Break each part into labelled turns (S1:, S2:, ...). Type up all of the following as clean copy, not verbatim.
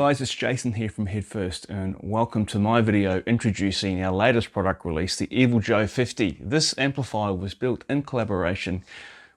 S1: guys, it's Jason here from Headfirst and welcome to my video introducing our latest product release, the EvolveDIY 50. This amplifier was built in collaboration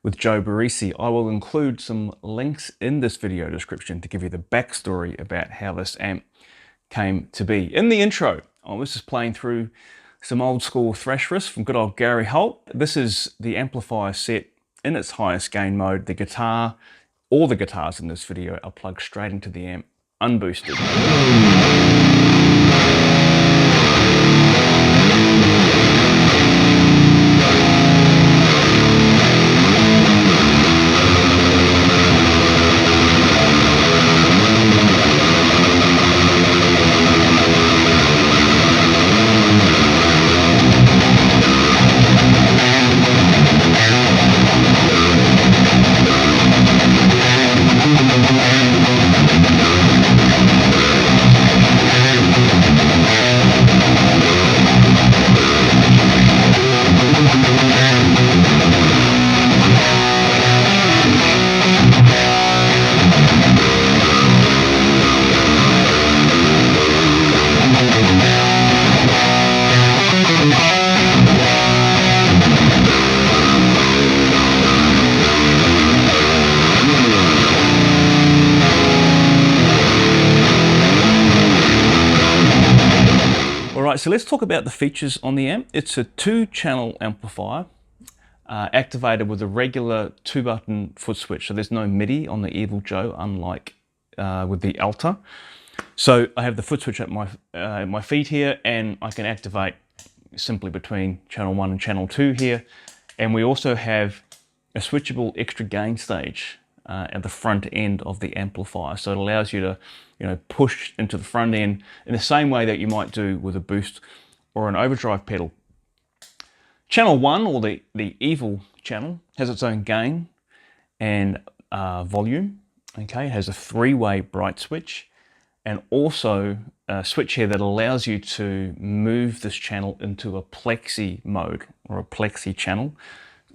S1: with Joe Barresi. I will include some links in this video description to give you the backstory about how this amp came to be. In the intro, I was just playing through some old school thrash riffs from good old Gary Holt. This is the amplifier set in its highest gain mode. The guitar, all the guitars in this video are plugged straight into the amp, unboosted. Alright, so let's talk about the features on the amp. It's a 2-channel amplifier activated with a regular 2-button foot switch. So there's no MIDI on the EvolveDIY, unlike with the Alta. So I have the foot switch at my feet here, and I can activate simply between channel 1 and channel 2 here. And we also have a switchable extra gain stage at the front end of the amplifier. So it allows you to push into the front end in the same way that you might do with a boost or an overdrive pedal. Channel 1, or the Evil channel, has its own gain and volume. Okay, it has a 3-way bright switch and also a switch here that allows you to move this channel into a plexi mode or a plexi channel.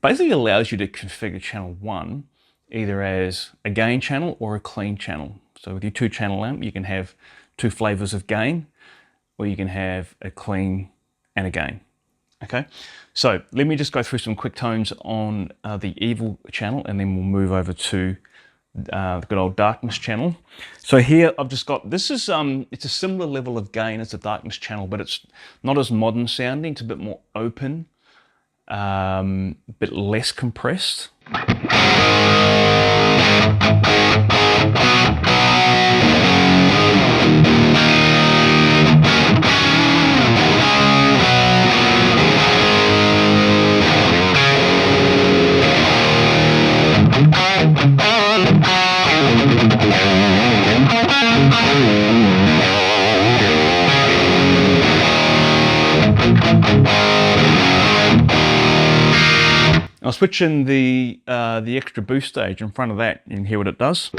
S1: Basically allows you to configure channel 1 either as a gain channel or a clean channel. So with your 2-channel amp, you can have 2 flavors of gain, or you can have a clean and a gain. Okay, so let me just go through some quick tones on the Evil channel, and then we'll move over to the good old Darkness channel. So here I've just got, this is, it's a similar level of gain as the Darkness channel, but it's not as modern sounding. It's a bit more open, a bit less compressed. I'll switch in the extra boost stage in front of that and hear what it does.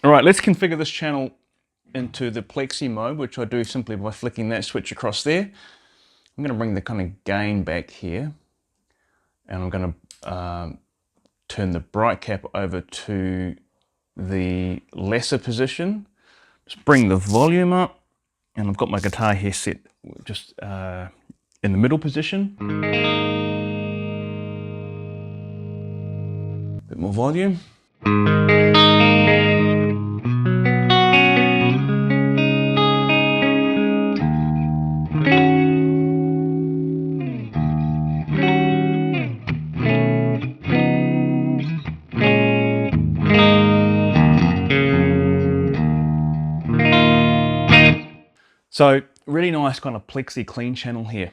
S1: All right, let's configure this channel into the plexi mode, which I do simply by flicking that switch across there. I'm going to bring the kind of gain back here, and I'm going to turn the bright cap over to the lesser position. Just bring the volume up, and I've got my guitar here set just in the middle position. Bit more volume. So really nice kind of plexi clean channel here.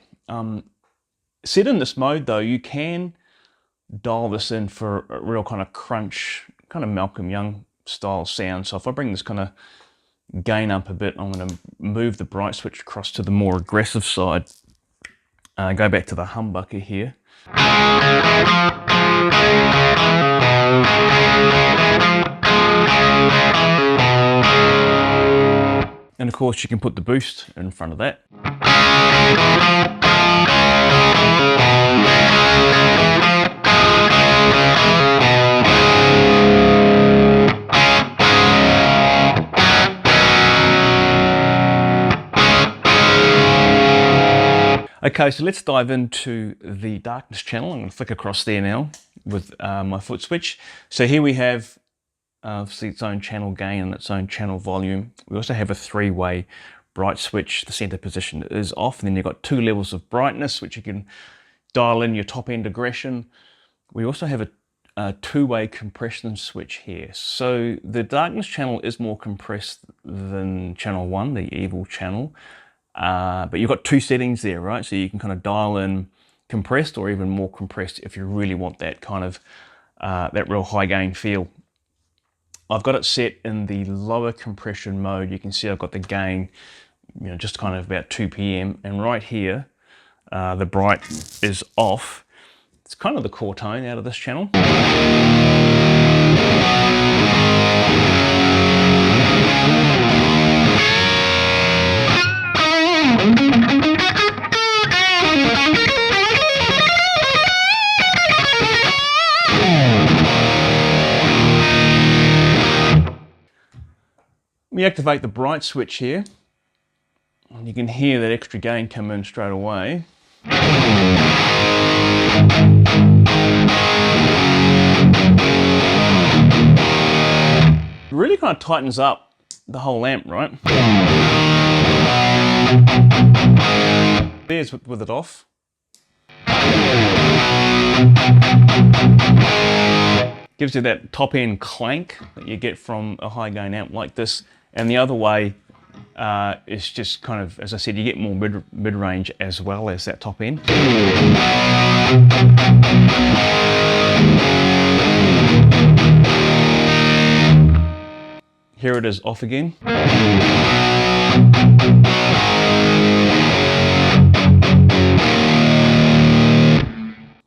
S1: Set in this mode though, you can dial this in for a real kind of crunch, kind of Malcolm Young style sound. So if I bring this kind of gain up a bit, I'm going to move the bright switch across to the more aggressive side. Go back to the humbucker here. And of course you can put the boost in front of that. Okay, so let's dive into the darkness channel. I'm going to flick across there now with my foot switch. So here we have obviously its own channel gain and its own channel volume. We also have a three-way bright switch. The center position is off, and then you've got two levels of brightness, which you can dial in your top end aggression. We also have a two-way compression switch here. So the darkness channel is more compressed than channel 1, the evil channel. But you've got two settings there, right? So you can kind of dial in compressed or even more compressed if you really want that kind of, that real high gain feel. I've got it set in the lower compression mode. You can see I've got the gain, just kind of about 2 PM. And right here, the bright is off. It's kind of the core tone out of this channel. We activate the bright switch here, and you can hear that extra gain come in straight away. It really kind of tightens up the whole amp, right? There's with it off. Gives you that top end clank that you get from a high gain amp like this, and the other way is just kind of, as I said, you get more mid-range as well as that top end. Here it is off again.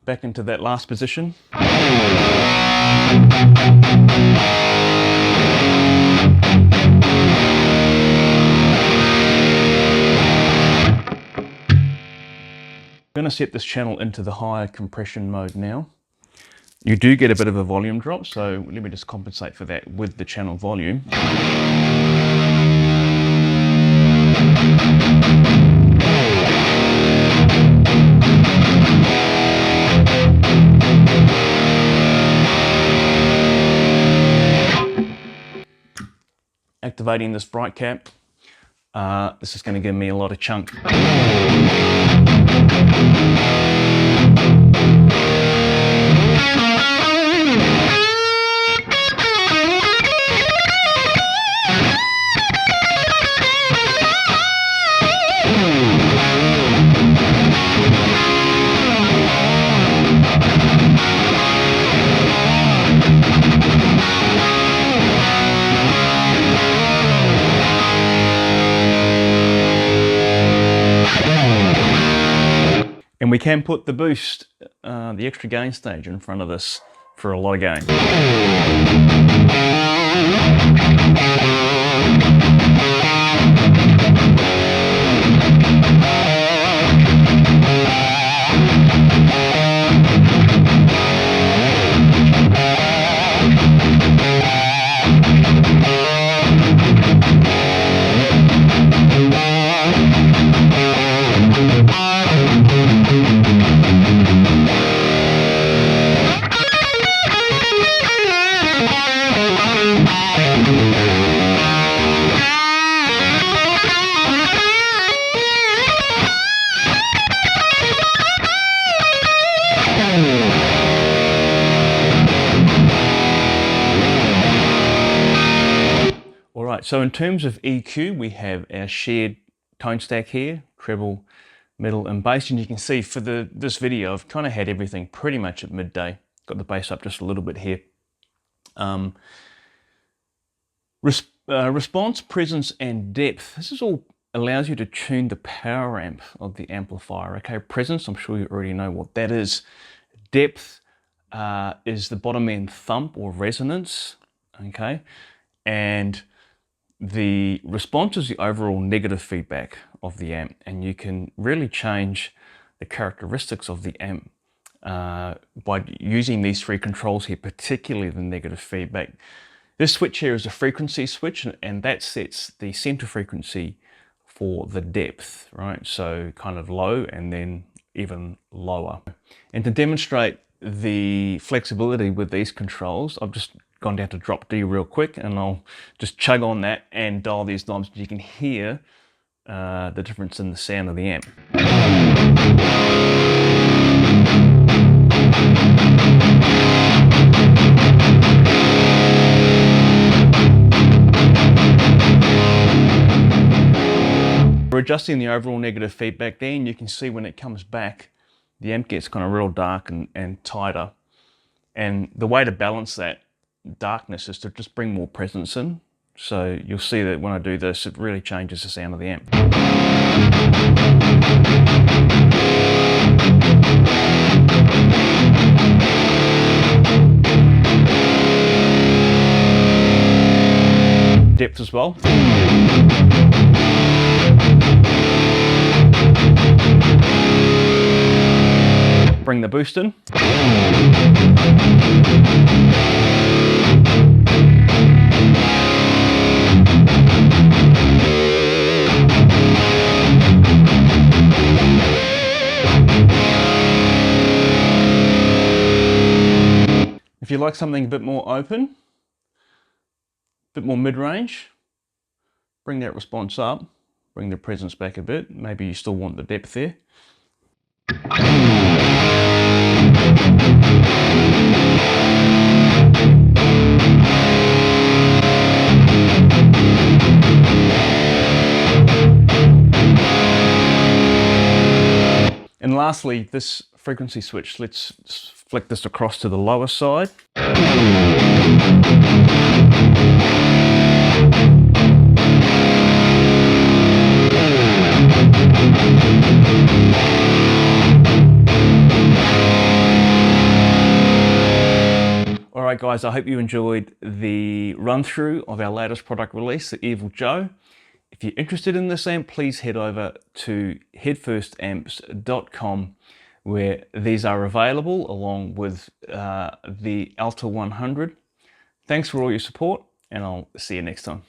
S1: Back into that last position. I'm going to set this channel into the higher compression mode now. You do get a bit of a volume drop, so let me just compensate for that with the channel volume. Activating this bright cap. This is going to give me a lot of chunk. And we can put the boost, the extra gain stage in front of this for a lot of gain. So in terms of EQ, we have our shared tone stack here, treble, middle and bass. And you can see for this video, I've kind of had everything pretty much at midday. Got the bass up just a little bit here. Response, presence and depth. This is all allows you to tune the power amp of the amplifier. Okay, presence, I'm sure you already know what that is. Depth is the bottom end thump or resonance. Okay, and the response is the overall negative feedback of the amp, and you can really change the characteristics of the amp by using these three controls here, particularly the negative feedback. This switch here is a frequency switch, and that sets the center frequency for the depth, right? So kind of low and then even lower. And to demonstrate the flexibility with these controls, I've just gone down to drop D real quick, and I'll just chug on that and dial these knobs. You can hear the difference in the sound of the amp. We're adjusting the overall negative feedback there, and you can see when it comes back, the amp gets kind of real dark and tighter. And the way to balance that darkness is to just bring more presence in. So you'll see that when I do this, it really changes the sound of the amp. Depth as well. Bring the boost in. If you like something a bit more open, a bit more mid-range, bring that response up, bring the presence back a bit. Maybe you still want the depth there. And lastly, this frequency switch, let's flick this across to the lower side. Alright guys, I hope you enjoyed the run through of our latest product release, the EvolveDIY. If you're interested in this amp, please head over to headfirstamps.com, where these are available along with the Alta 100. Thanks for all your support, and I'll see you next time.